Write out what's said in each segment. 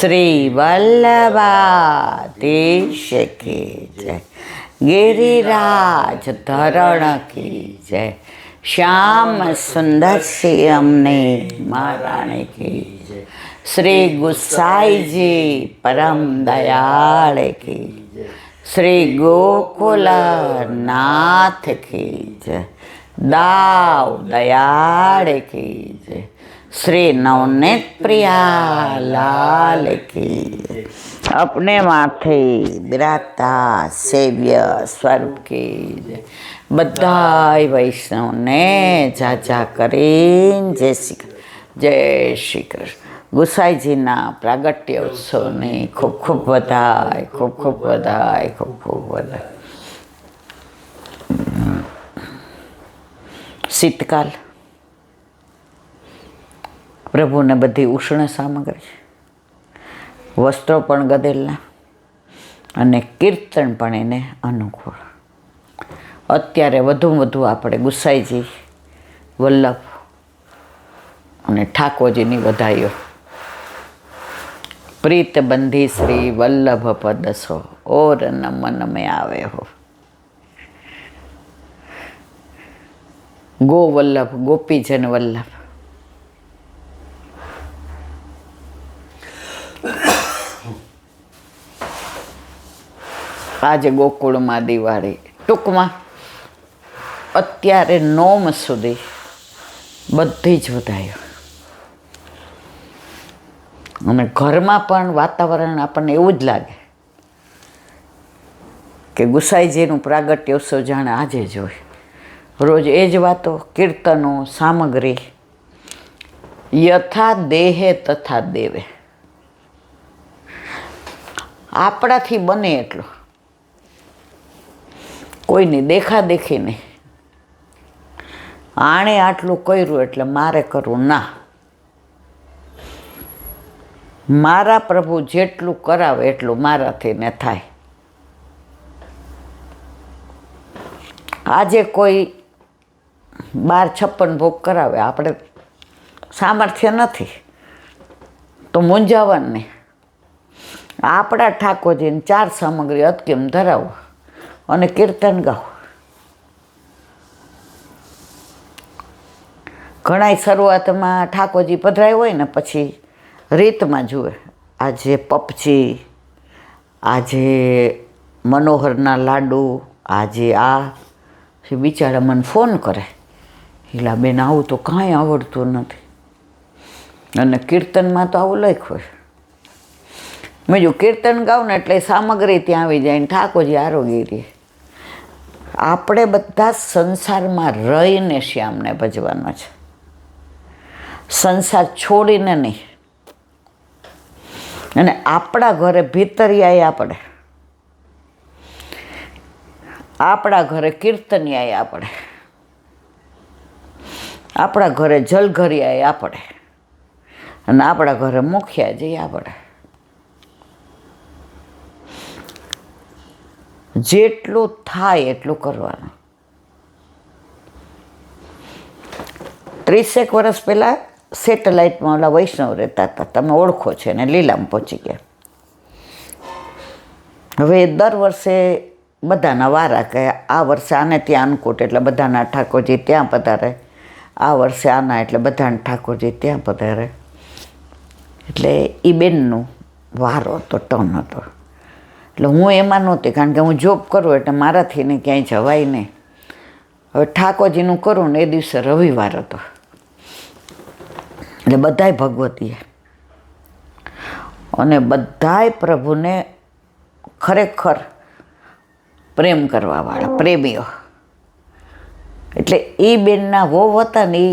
શ્રી વલ્લભાધીશ કી જય, ગિરિરાજ ધરણ કી જય, શ્યામ સુંદર સિંહ અમને મહારાણી કી જય, શ્રી ગુસાઈજી પરમ દયાળ કી જય, શ્રી ગોકુલ નાથ કી જય, દાવ દયાળ કી જય, श्री नवनीत प्रिया लाल की, अपने माथे बिराता सेव्य स्वरूप की, बधाई वैष्णव ने जाजा करीन जय श्री कृष्ण। गुसाई जी ना प्रागट्य उत्सव ने खूब खूब बधाई, खूब खूब बधाई, खूब खूब बधाई। शीतकाल પ્રભુને બધી ઉષ્ણ સામગ્રી, વસ્ત્રો પણ ગદેલના અને કીર્તન પણ એને અનુકૂળ. અત્યારે વધુમાં વધુ આપણે ગુસાઈજી, વલ્લભ અને ઠાકોરજીની વધાઈઓ. પ્રીત બંધી શ્રી વલ્લભ પદસો ઓર નમન મેં આવે હો. ગો વલ્લભ, ગોપીજન વલ્લભ. આજે ગોકુળમાં દિવાળી, ટૂંકમાં અત્યારે નોમ સુધી બધી જ વધાયો. અને ઘરમાં પણ વાતાવરણ આપણને એવું જ લાગે કે ગુસાઈજીનું પ્રાગટ્યોત્સવ જાણે આજે જ હોય. રોજ એ જ વાતો, કીર્તનો, સામગ્રી. યથા દેહે તથા દેવે. આપણાથી બને એટલું, કોઈની દેખાદેખી નહીં. આણે આટલું કર્યું એટલે મારે કરવું ના. મારા પ્રભુ જેટલું કરાવે એટલું મારાથી ને થાય. આજે કોઈ 12-56 ભોગ કરાવે, આપણે સામર્થ્ય નથી તો મૂંઝાવાનું નહીં. આપણા ઠાકોરજીને 4 સામગ્રી અતકેમ ધરાવો અને કીર્તન ગાઓ. ઘણાય શરૂઆતમાં ઠાકોરજી પધરાય હોય ને પછી રીતમાં જુએ. આજે પપચી, આજે મનોહરના લાડુ, આજે આ. બિચારા મને ફોન કરે, હિલા બેન આવું તો કાંઈ આવડતું નથી. અને કીર્તનમાં તો આવું લખ્યું હોય. મેં જો કીર્તન ગાઉં ને એટલે સામગ્રી ત્યાં આવી જાય ને ઠાકોરજી આરોગી રહે. આપણે બધા સંસારમાં રહીને શ્યામને ભજવાનો છે, સંસાર છોડીને નહીં. અને આપણા ઘરે ભીતરિયાએ આપણે, આપણા ઘરે કીર્તનિયાએ આપણે, આપણા ઘરે જલઘરિયાએ આપણે, અને આપણા ઘરે મુખિયાજી આપણે. જેટલું થાય એટલું કરવાનું. 30 વર્ષ પહેલાં સેટેલાઇટમાં ઓલા વૈષ્ણવ રહેતા હતા, તમે ઓળખો છે ને, લીલામાં પહોંચી ગયા. હવે દર વર્ષે બધાના વારા કે આ વર્ષે આને ત્યાં અન્નકૂટ એટલે બધાના ઠાકોરજી ત્યાં પધારે, આ વર્ષે આના એટલે બધાના ઠાકોરજી ત્યાં પધારે. એટલે એ બેનનું વારો હતો, ટર્ન હતો. એટલે હું એમાં નહોતી, કારણ કે હું જોબ કરું એટલે મારાથી ને ક્યાંય જવાય નહીં. હવે ઠાકોરજીનું કરું ને એ દિવસે રવિવાર હતો. એટલે બધાય ભગવતીએ અને બધાય પ્રભુને ખરેખર પ્રેમ કરવાવાળા પ્રેમીઓ. એટલે એ બેનના વહુ હતા ને, એ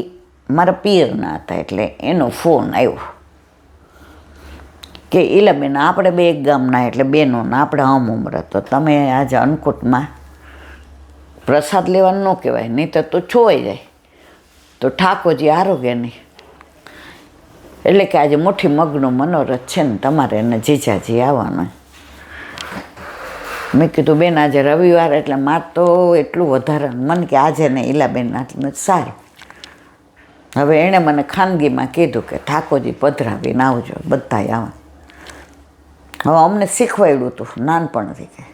મારા પિયરના હતા. એટલે એનો ફોન આવ્યો કે ઈલા બેન, આપણે બે એક ગામના, એટલે બેનોના આપણે ઉંમર તો તમે આજે અન્નકૂટમાં પ્રસાદ લેવાનું ન કહેવાય, નહીં તો તું છોવાઈ જાય તો ઠાકોરજી આરોગ્ય નહીં. એટલે કે આજે મુઠ્ઠી મગનું મનોરથ છે ને, તમારે એને જીજાજી આવવાનું. મેં કીધું બેન આજે રવિવાર એટલે મારે તો એટલું વધારે મને કે આજે ને ઈલાબેન આટલું સારું. હવે એણે મને ખાનગીમાં કીધું કે ઠાકોરજી પધરાવીને આવજો, બધાય આવા. હવે અમને શીખવાડ્યું હતું નાનપણથી કે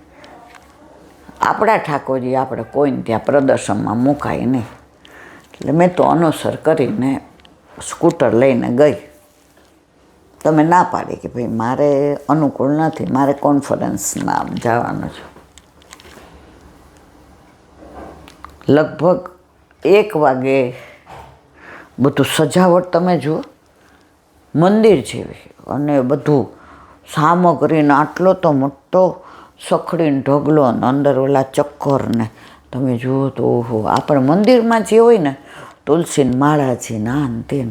આપણા ઠાકોરજી આપણે કોઈને ત્યાં પ્રદર્શનમાં મુકાય નહીં. એટલે મેં તો અનુસર કરીને સ્કૂટર લઈને ગઈ. તમે ના પાડી કે ભાઈ મારે અનુકૂળ નથી, મારે કોન્ફરન્સમાં જવાનું છે. લગભગ 1 વાગે બધું સજાવટ તમે જુઓ, મંદિર જેવી, અને બધું સામગ્રીને આટલો તો મોટો સખડીને ઢગલો, ને અંદર ઓલા ચક્કર ને તમે જુઓ તો ઓહો, આપણે મંદિરમાં જે હોય ને તુલસીને માળા છે, નાન તેન,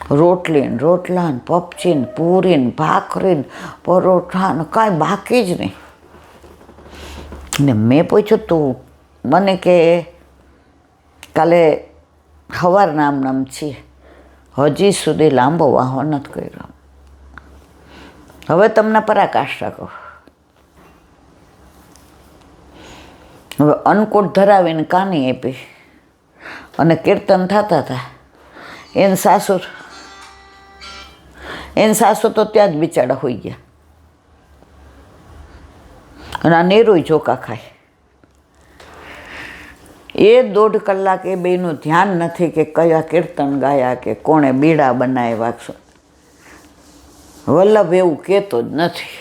રોટલી ને રોટલા ને પપચી ને પૂરી ને ભાખરી ને પરોઠા ને કાંઈ બાકી જ નહીં. ને મેં પૂછ્યું તું મને કે કાલે સવારના આમ છીએ, હજી સુધી લાંબો વાહો નથી કર્યો. હવે તમને પરાકાષ્ઠા કહું. હવે અન્નકૂટ ધરાવીને કાની આપી અને કીર્તન થતા હતા. એને સાસુ તો ત્યાં જ બિચારા હોઈ ગયા. અને આ નીરુય ચોખા ખાય. એ 1.5 કલાક એ બેનું ધ્યાન નથી કે કયા કીર્તન ગાયા કે કોણે બીડા બનાવ્યા. વલ્લભ એવું કહેતો જ નથી.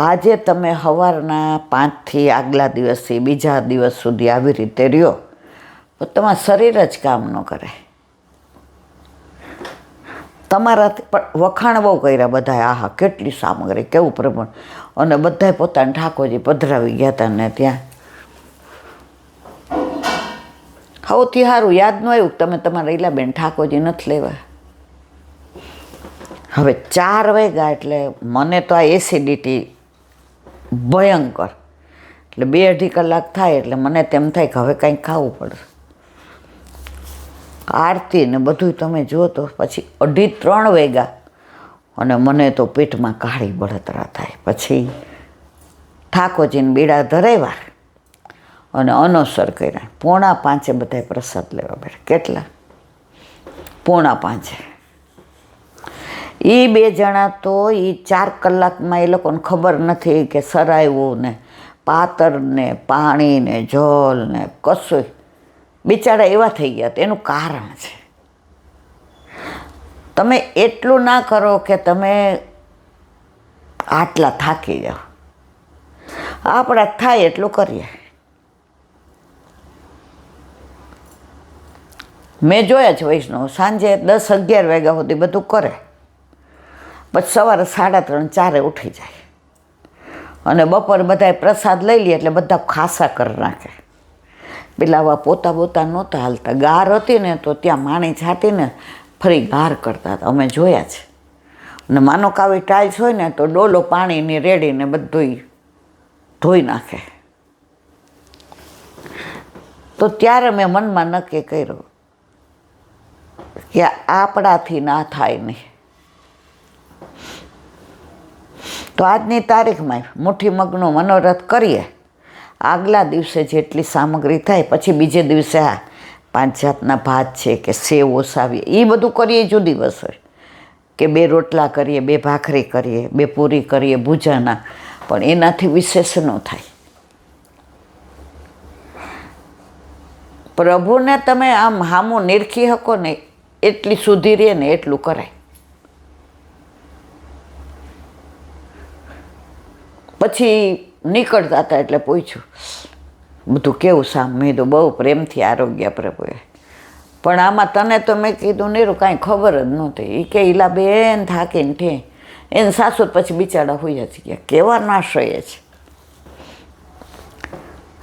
આજે તમે સવારના 5થી આગલા દિવસથી બીજા દિવસ સુધી આવી રીતે રહ્યો તો તમારું શરીર જ કામ ન કરે. તમારાથી પણ વખાણ બહુ કર્યા બધાએ, આહા કેટલી સામગ્રી, કેવું પ્રમાણ, અને બધાએ પોતાના ઠાકોરજી પધરાવી ગયા હતા. ને ત્યાં સૌથી સારું યાદ ન આવ્યું તમે તમારા ઈલાબેન ઠાકોરજી નથી લેવા. હવે 4 વાગ્યા એટલે મને તો આ એસિડિટી ભયંકર, એટલે 2-2.5 કલાક થાય એટલે મને તેમ થાય કે હવે કંઈક ખાવું પડશે. આરતી ને બધું તમે જુઓ તો પછી 2:30-3 વાગ્યા અને મને તો પેટમાં કાળી બળતરા થાય. પછી ઠાકોરજીને બીડા ધરાવ્યા અને અનોસર કર્યા. 4:45 બધાએ પ્રસાદ લેવા બેઠા. કેટલા? 4:45. એ 2 જણા તો એ 4 કલાકમાં એ લોકોને ખબર નથી કે સરાયું ને પાતર ને પાણી ને જલ ને કશું. બિચારા એવા થઈ ગયા. એનું કારણ છે તમે એટલું ના કરો કે તમે આટલા થાકી જાઓ. આપણા થાય એટલું કરીએ. મેં જોયા છે વૈષ્ણવ સાંજે 10-11 વાગ્યા સુધી બધું કરે, પછી સવારે 3:30-4 ઉઠી જાય અને બપોર બધાએ પ્રસાદ લઈ લે એટલે બધા ખાસા કરી નાખે. પેલા આવા પોતા નહોતા હાલતા. ગાર હતી ને તો ત્યાં માણી છાંટીને ફરી ગાર કરતા હતા, અમે જોયા છે. અને માનો કે આવી ટાઇલ્સ હોય ને તો ડોલો પાણીની રેડીને બધું ધોઈ નાખે. તો ત્યારે મેં મનમાં નક્કી કર્યું કે આપણાથી ના થાય નહીં. તો આજની તારીખમાં મુઠ્ઠી મગનો મનોરથ કરીએ. આગલા દિવસે જેટલી સામગ્રી થાય પછી બીજે દિવસે 5 જાતના ભાત છે કે સેવ ઓસાવીએ, એ બધું કરીએ જુદી વસ્તુ હોય કે 2 રોટલા કરીએ, 2 ભાખરી કરીએ, 2 પૂરી કરીએ ભૂજાના, પણ એનાથી વિશેષ ન થાય. પ્રભુને તમે આમ હામું નિરખી શકો ને એટલી સુધી રહે ને એટલું કરાય. પછી નીકળતા હતા એટલે પૂછ્યું બધું કેવું સામ. મેં તો બહુ પ્રેમથી આરોગ્ય પ્રભુએ, પણ આમાં તને તો મેં કીધું નીરું કાંઈ ખબર જ નહોતી. એ કે ઈલા બેન થાકીને ઠે એને સાસુ પછી બિચારા હોઈ જ ગયા. કેવા નાશય છે.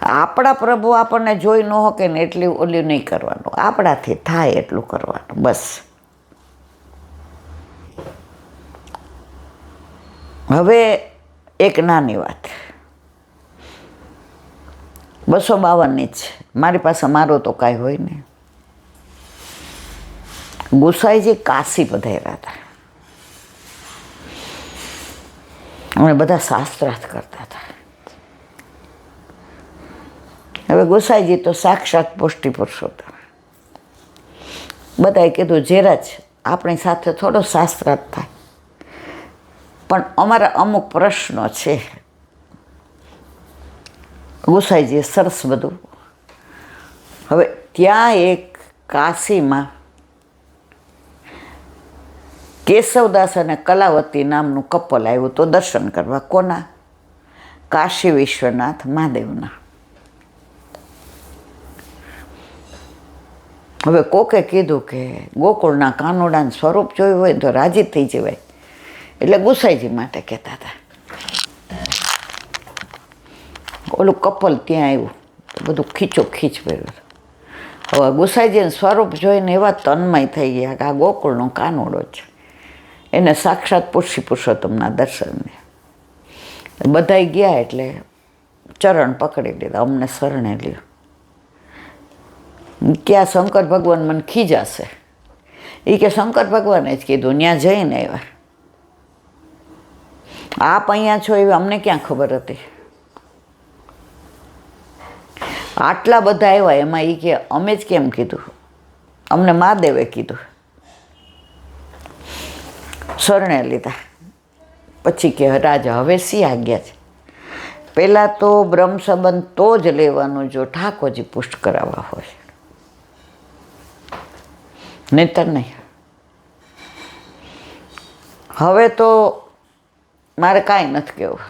આપણા પ્રભુ આપણને જોઈ ન શકે ને એટલી ઓલી નહીં કરવાનું, આપણાથી થાય એટલું કરવાનું બસ. હવે એક નાની વાત 252ની જ મારી પાસે, મારો તો કાંઈ હોય ને. ગુસાઈજી કાશી પધાર્યા હતા અને બધા શાસ્ત્રાર્થ કરતા હતા. હવે ગોસાઈજી તો સાક્ષાત પુષ્ટિ પુરુષોત્તમ. બધાએ કીધું જેરાજ આપણી સાથે થોડો શાસ્ત્રાર્થ થાય. પણ અમારા અમુક પ્રશ્નો છે. ગુસાઈજીએ સરસ બધું. હવે ત્યાં એક કાશીમાં કેશવદાસ અને કલાવતી નામનું કપલ આવ્યું તો દર્શન કરવા. કોના? કાશી વિશ્વનાથ મહાદેવના. હવે કોકે કીધું કે ગોકુળના કાનુડાનું સ્વરૂપ જોયું હોય તો રાજી થઈ જવાય, એટલે ગુસાઈજી માટે કહેતા હતા. ઓલું કપલ ત્યાં આવ્યું તો બધું ખીચો ખીચ કર્યું. હવે ગુસાઈજીનું સ્વરૂપ જોઈને એવા તન્મય થઈ ગયા કે આ ગોકુળનો કાનુડો છે, એને સાક્ષાત પુરુષોત્તમના દર્શનને. બધાય ગયા એટલે ચરણ પકડી લીધા, અમને શરણે લ્યો. ક્યાં શંકર ભગવાન મને ખીજાશે? એ કે શંકર ભગવાને જ કીધું, ત્યાં જઈને આવ્યા. આપ અહીંયા છો એવી અમને ક્યાં ખબર હતી? આટલા બધા આવ્યા એમાં એ કે અમે જ કેમ કીધું, અમને મહાદેવે કીધું. શરણે લીધા. પછી કે રાજા હવે શી આજ્ઞા છે? પહેલાં તો બ્રહ્મ સંબંધ તો જ લેવાનું જો ઠાકોરજી પુષ્ટ કરાવવા હોય, નહીતર નહીં. હવે તો મારે કાંઈ નથી કહેવું,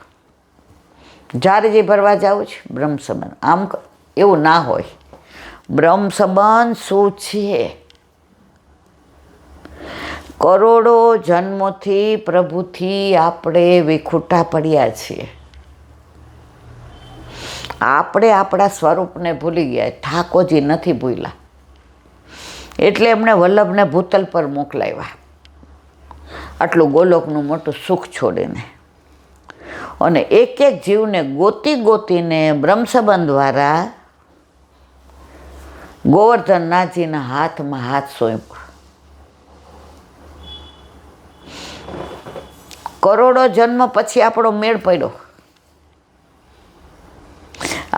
જ્યારે જે ભરવા જાઉં છે બ્રહ્મ સંબંધ. આમ એવું ના હોય. બ્રહ્મ સંબંધ શું છે? કરોડો જન્મોથી પ્રભુથી આપણે વિખૂટા પડ્યા છીએ. આપણે આપણા સ્વરૂપને ભૂલી ગયા, ઠાકોરજી નથી ભૂલ્યા. એટલે એમણે વલ્લભને ભૂતલ પર મોકલાવ્યા, આટલું ગોલોકનું મોટું સુખ છોડીને. અને એક એક જીવને ગોતી ગોતીને બ્રહ્મસંબંધ દ્વારા ગોવર્ધનનાથજીના હાથમાં હાથ સોંપ્યો. કરોડો જન્મ પછી આપણો મેળ પડ્યો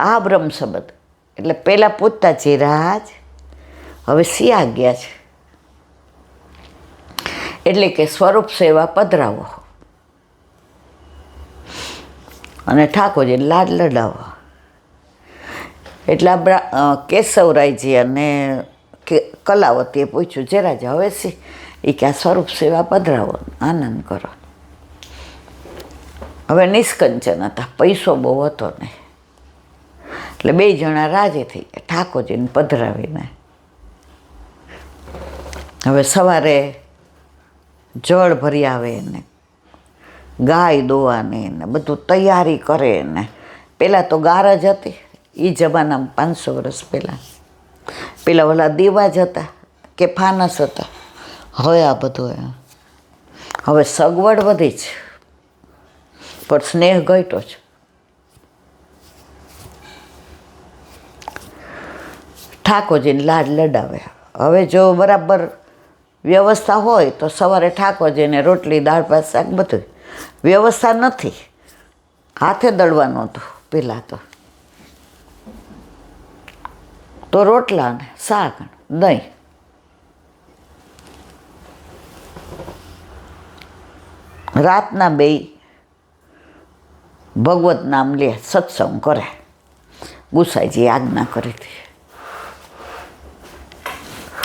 આ બ્રહ્મ સંબંધ. એટલે પહેલાં પૂછતા જીરાજ હવે શી આજ્ઞા છે? એટલે કે સ્વરૂપ સેવા પધરાવો અને ઠાકોરજીને લાડ લડાવો. એટલે કેશવરાયજી અને કલાવતીએ પૂછ્યું, જીરાજ હવે શી? એ કે આ સ્વરૂપ સેવા પધરાવો, આનંદ કરો. હવે નિષ્કંચન હતા, પૈસો બહુ હતો નહીં, એટલે બે જણા રાજી થઈ ગયા ઠાકોરજીને પધરાવીને. હવે સવારે જળ ભરી આવે ને ગાય દોવાની ને બધું તૈયારી કરે ને. પહેલાં તો ગાર જ હતી એ જમાનામાં, 500 વર્ષ પહેલાં. પેલા ઓલા દીવા જ હતા કે ફાનસ હતા. હવે આ બધું, હવે સગવડ વધી છે પણ સ્નેહ ઘટ્યો છે. ઠાકોરજીને લાડ લડાવે. હવે જો બરાબર વ્યવસ્થા હોય તો સવારે ઠાકોરજીને રોટલી દાળ ભાત શાક બધું. વ્યવસ્થા નથી, હાથે દળવાનું હતું પહેલાં તો રોટલા ને શાક દહીં. રાતના બે ભગવત નામ લે, સત્સંગ કરે. ગુસાઈજી આજ્ઞા કરી હતી.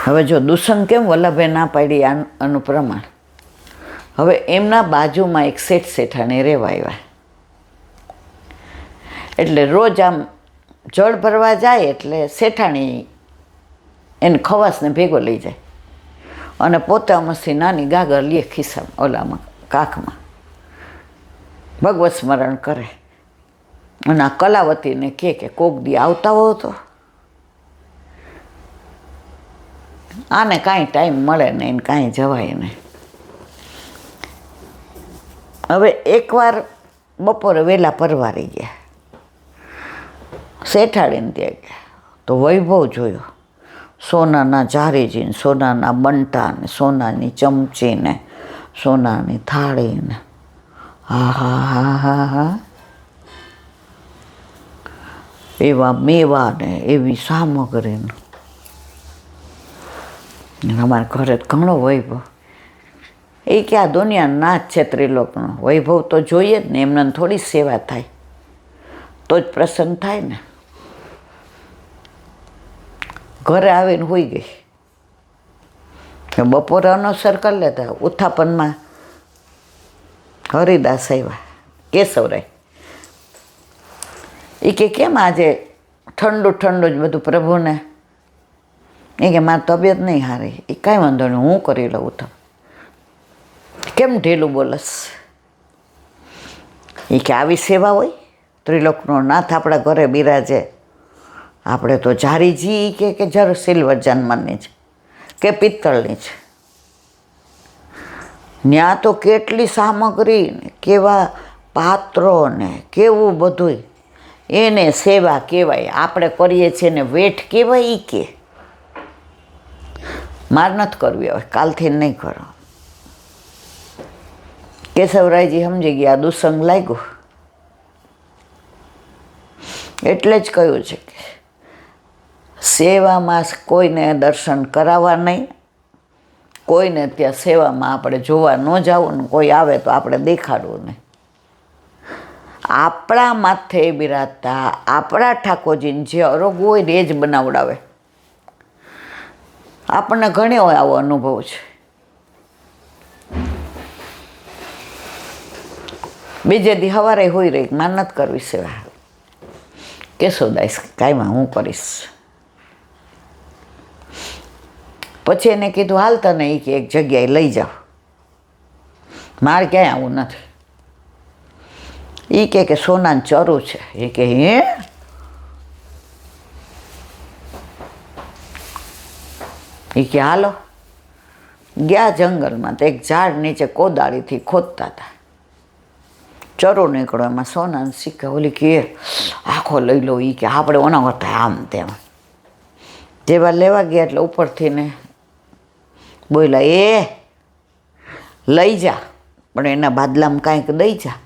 હવે જો દુષ્સંગ કેમ વલ્લભે ના પાડી આનું પ્રમાણ. હવે એમના બાજુમાં એક શેઠ શેઠાણી રહેવા આવ્યા. એટલે રોજ આમ જળ ભરવા જાય એટલે શેઠાણી એને ખવાસને ભેગો લઈ જાય અને પોતે અમસ્થી નાની ગાગર લે ખિસ્સામાં, ઓલામાં કાખમાં, ભગવત સ્મરણ કરે. અને આ કલાવતીને કે કોક દી આવતા હો તો આને કાંઈ ટાઈમ મળે નહીં, કાંઈ જવાય નહીં. હવે એકવાર બપોરે વહેલા પરવારી ગયા, શેઠાડીને ત્યાં ગયા તો વૈભવ જોયો. સોનાના જારીજી, સોનાના બંટા ને સોનાની ચમચી ને સોનાની થાળી ને હા હા હા હા હા એવા મેવા ને એવી સામગ્રી. અમારા ઘરે ઘણો વૈભવ. એ કે આ દુનિયા ના જ છે ત્રિલોકનો વૈભવ તો જોઈએ જ ને, એમને થોડી સેવા થાય તો જ પ્રસન્ન થાય ને. ઘરે આવીને સૂઈ ગઈ. બપોરે અનુસર કરી લેતા. ઉત્થાપનમાં હરિદાસ આવ્યા, કેશવરાય. એ કે કેમ આજે ઠંડુ ઠંડુ જ બધું પ્રભુને? એ કે મારી તબિયત નહીં હારી. એ કાંઈ વાંધો નહીં, હું કરી લઉં. તો કેમ ઢીલું બોલસ? એ કે આવી સેવા હોય? ત્રિલોકનો નાથ આપણા ઘરે બિરાજે. આપણે તો જારીજી કે જર સિલ્વર જાનમાનની છે કે પિત્તળની છે. ત્યાં તો કેટલી સામગ્રી ને કેવા પાત્રો ને કેવું બધું, એને સેવા કહેવાય. આપણે કરીએ છીએ ને વેઠ કહેવાય. એ કે માર નથી કરવી, હવે કાલથી નહીં કરો. કેશવરાયજી સમજી ગયા દુસંગ લાગ્યું. એટલે જ કહ્યું છે કે સેવામાં કોઈને દર્શન કરાવવા નહીં, કોઈને ત્યાં સેવામાં આપણે જોવા ન જવું ને કોઈ આવે તો આપણે દેખાડવું નહીં. આપણા માથે બિરાજતા આપણા ઠાકોરજીને જે અરોગ હોય ને એ જ બનાવડાવે. આપણને ઘણો આવો અનુભવ છે. બીજે દી સવારે હોઈ રહી માર નથી કરવી સેવા. કેશવદાસ કાંઈમાં હું કરીશ. પછી એને કીધું હાલ તને એ કે એક જગ્યાએ લઈ જાઓ, મારે ક્યાંય આવું નથી. એ કે સોનાનું ચરું છે. એ કે હે? એ કે હાલો. ગયા જંગલમાં તો એક ઝાડ નીચે કોદાળીથી ખોદતા હતા. ચરો નીકળો, એમાં સોનાના સિક્કા. ઓલી કે આખો લઈ લો. એ કે આપણે ઓના કરતા આમ તેમ. જેવા લેવા ગયા એટલે ઉપરથી ને બોલ્યા, એ લઈ જા પણ એના બાદલામાં કાંઈક દઈ જા.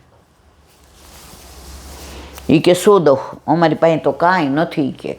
એ કે શું દઉં? અમારી પાસે તો કાંઈ નથી. કે